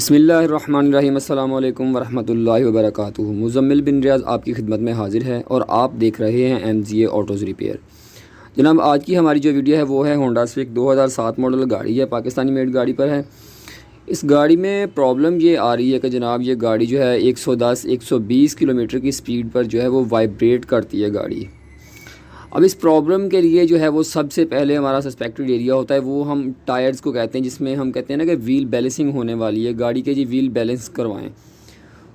बिस्मिल्लाहिर्रहमानिर्रहीम अस्सलाम वालेकुम वरहमतुल्लाहि वबरकातुहू। मुज़म्मिल बिन रियाज़ आपकी खिदमत में हाज़िर है और आप देख रहे हैं MGA ऑटोज़ रिपेयर। जनाब, आज की हमारी जो वीडियो है वो है होंडा स्विक 2007 मॉडल गाड़ी है, पाकिस्तानी मेड गाड़ी पर है। इस गाड़ी में प्रॉब्लम ये आ रही है कि जनाब ये गाड़ी जो है 110-120 किलोमीटर की स्पीड पर जो है वो वाइब्रेट करती है गाड़ी। अब इस प्रॉब्लम के लिए जो है वो सबसे पहले हमारा सस्पेक्टेड एरिया होता है, वो हम टायर्स को कहते हैं, जिसमें हम कहते हैं ना कि व्हील बैलेंसिंग होने वाली है गाड़ी के, जी व्हील बैलेंस करवाएं।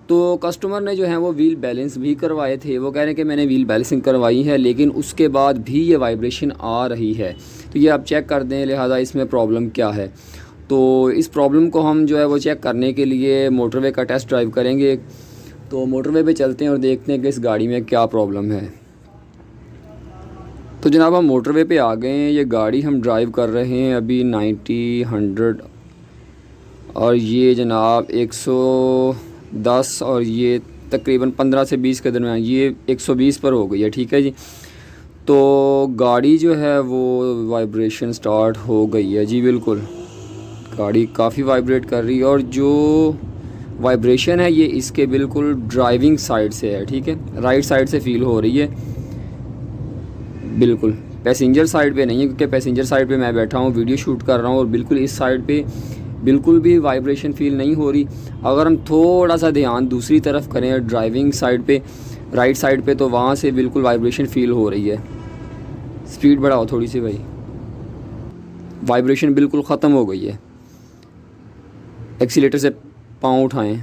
तो कस्टमर ने जो है वो व्हील बैलेंस भी करवाए थे, वो कह रहे हैं कि मैंने व्हील बैलेंसिंग करवाई है लेकिन उसके बाद भी ये वाइब्रेशन आ रही है, तो ये आप चेक कर दें, लिहाजा इसमें प्रॉब्लम क्या है। तो इस प्रॉब्लम को हम जो है वो चेक करने के लिए मोटरवे का टेस्ट ड्राइव करेंगे। तो मोटरवे पे चलते हैं और देखते हैं कि इस गाड़ी में क्या प्रॉब्लम है। तो जनाब हम मोटरवे पे आ गए हैं, ये गाड़ी हम ड्राइव कर रहे हैं अभी 90-100 और ये जनाब 110 और ये तकरीबन 15 से 20 के दरमियान, ये 120 पर हो गई है। ठीक है जी, तो गाड़ी जो है वो वाइब्रेशन स्टार्ट हो गई है जी। बिल्कुल गाड़ी काफ़ी वाइब्रेट कर रही है और जो वाइब्रेशन है ये इसके बिल्कुल ड्राइविंग साइड से है। ठीक है, राइट साइड से फील हो रही है, बिल्कुल पैसेंजर साइड पे नहीं है, क्योंकि पैसेंजर साइड पे मैं बैठा हूँ, वीडियो शूट कर रहा हूँ और बिल्कुल इस साइड पे बिल्कुल भी वाइब्रेशन फील नहीं हो रही। अगर हम थोड़ा सा ध्यान दूसरी तरफ करें ड्राइविंग साइड पे, राइट साइड पे, तो वहाँ से बिल्कुल वाइब्रेशन फील हो रही है। स्पीड बढ़ाओ थोड़ी सी भाई, वाइब्रेशन बिल्कुल ख़त्म हो गई है। एक्सीलेटर से पाँव उठाएँ,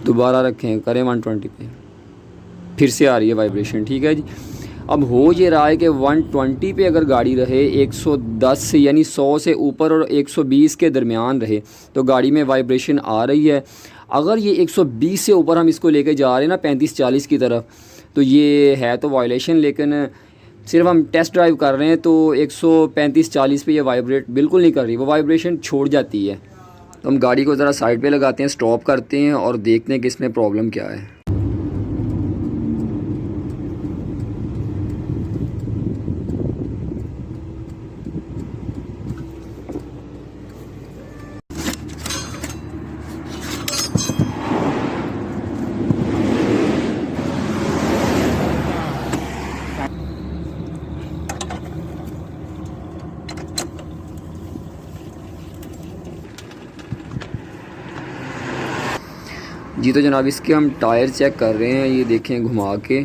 दोबारा रखें, करें 120 पे, फिर से आ रही है वाइब्रेशन। ठीक है जी, अब हो ये रहा है कि 120 पे अगर गाड़ी रहे, 110 से यानी 100 से ऊपर और 120 के दरमियान रहे तो गाड़ी में वाइब्रेशन आ रही है। अगर ये 120 से ऊपर हम इसको लेके जा रहे हैं ना 35-40 की तरफ, तो ये है तो वायलेशन, लेकिन सिर्फ हम टेस्ट ड्राइव कर रहे हैं तो 135-40 पे ये वाइब्रेट बिल्कुल नहीं कर रही, वो वाइब्रेशन छोड़ जाती है। तो हम गाड़ी को ज़रा साइड पे लगाते हैं, स्टॉप करते हैं और देखते हैं कि इसमें प्रॉब्लम क्या है। जी तो जनाब इसके हम टायर चेक कर रहे हैं, ये देखें घुमा के,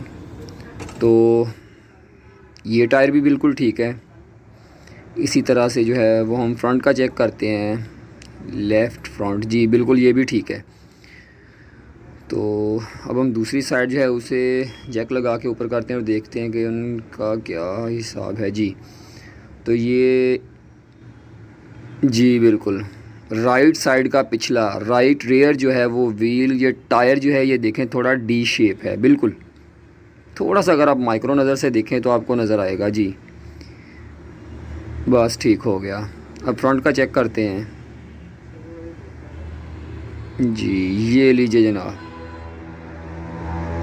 तो ये टायर भी बिल्कुल ठीक है। इसी तरह से जो है वो हम फ्रंट का चेक करते हैं, लेफ़्ट फ्रंट, जी बिल्कुल ये भी ठीक है। तो अब हम दूसरी साइड जो है उसे जैक लगा के ऊपर करते हैं और देखते हैं कि उनका क्या हिसाब है जी। तो ये जी बिल्कुल राइट साइड का पिछला राइट रेयर जो है वो व्हील, ये टायर जो है ये देखें थोड़ा डी शेप है, बिल्कुल थोड़ा सा अगर आप माइक्रो नज़र से देखें तो आपको नज़र आएगा जी। बस ठीक हो गया। अब फ्रंट का चेक करते हैं जी, ये लीजिए जनाब,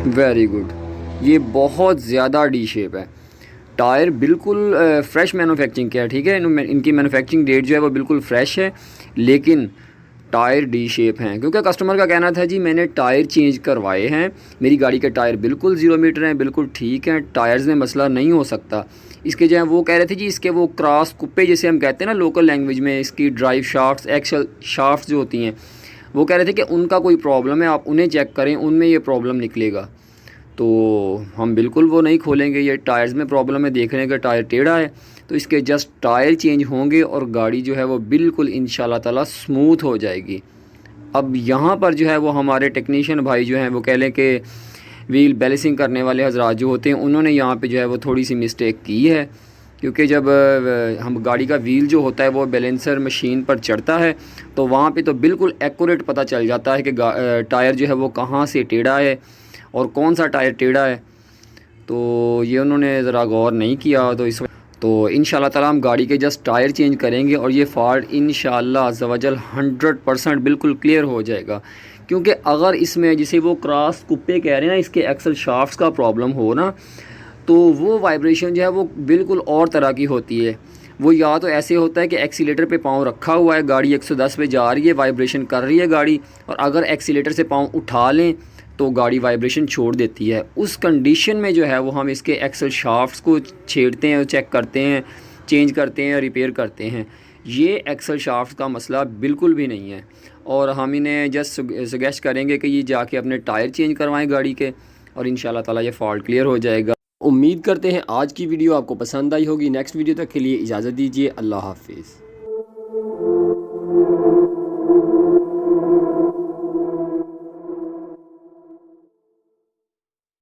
वेरी गुड, ये बहुत ज़्यादा डी शेप है। टायर बिल्कुल फ़्रेश मैन्युफैक्चरिंग किया है। ठीक है, इनकी मैन्युफैक्चरिंग डेट जो है वो बिल्कुल फ़्रेश है, लेकिन टायर डी शेप हैं, क्योंकि कस्टमर का कहना था जी मैंने टायर चेंज करवाए हैं, मेरी गाड़ी के टायर बिल्कुल 0 मीटर हैं, बिल्कुल ठीक हैं, टायर्स में मसला नहीं हो सकता। इसके जो है वो कह रहे थे जी इसके वो क्रॉस कुप्पे जैसे हम कहते हैं ना लोकल लैंग्वेज में, इसकी ड्राइव शाफ्ट्स, एक्सल शाफ्ट्स जो होती हैं, वो कह रहे थे कि उनका कोई प्रॉब्लम है, आप उन्हें चेक करें, उनमें ये प्रॉब्लम निकलेगा। तो हम बिल्कुल वो नहीं खोलेंगे, ये टायर्स में प्रॉब्लम है, देख रहे हैं कि टायर टेढ़ा है, तो इसके जस्ट टायर चेंज होंगे और गाड़ी जो है वो बिल्कुल इंशाल्लाह ताला स्मूथ हो जाएगी। अब यहाँ पर जो है वो हमारे टेक्नीशियन भाई जो हैं वो कह लें कि व्हील बैलेंसिंग करने वाले हजरात जो होते हैं, उन्होंने यहाँ पे जो है वो थोड़ी सी मिस्टेक की है, क्योंकि जब हम गाड़ी का व्हील जो होता है वो बैलेंसर मशीन पर चढ़ता है तो वहाँ पे तो बिल्कुल एक्यूरेट पता चल जाता है कि टायर जो है वो कहाँ से टेढ़ा है और कौन सा टायर टेढ़ा है। तो ये उन्होंने ज़रा गौर नहीं किया, तो इंशाल्लाह ताला हम गाड़ी के जस्ट टायर चेंज करेंगे और ये फॉल्ट इंशाल्लाह अज़्ज़वजल 100% बिल्कुल क्लियर हो जाएगा। क्योंकि अगर इसमें जैसे वो क्रॉस कुप्पे कह रहे हैं ना, इसके एक्सल शाफ्ट्स का प्रॉब्लम हो ना, तो वो वाइब्रेशन जो है वो बिल्कुल और तरह की होती है। वो या तो ऐसे होता है कि एक्सीलेटर पे पाँव रखा हुआ है, गाड़ी 110 पे जा रही है, वाइब्रेशन कर रही है गाड़ी, और अगर एक्सीलेटर से पाँव उठा लें तो गाड़ी वाइब्रेशन छोड़ देती है। उस कंडीशन में जो है वो हम इसके एक्सल शाफ्ट्स को छेड़ते हैं, चेक करते हैं, चेंज करते हैं, रिपेयर करते हैं। ये एक्सल शाफ्ट का मसला बिल्कुल भी नहीं है, और हम इन्हें जस्ट सजेस्ट करेंगे कि ये जाके अपने टायर चेंज करवाएं गाड़ी के, और इंशाल्लाह ताला ये फ़ॉल्ट क्लियर हो जाएगा। उम्मीद करते हैं आज की वीडियो आपको पसंद आई होगी। नेक्स्ट वीडियो तक के लिए इजाज़त दीजिए। अल्लाह हाफिज़।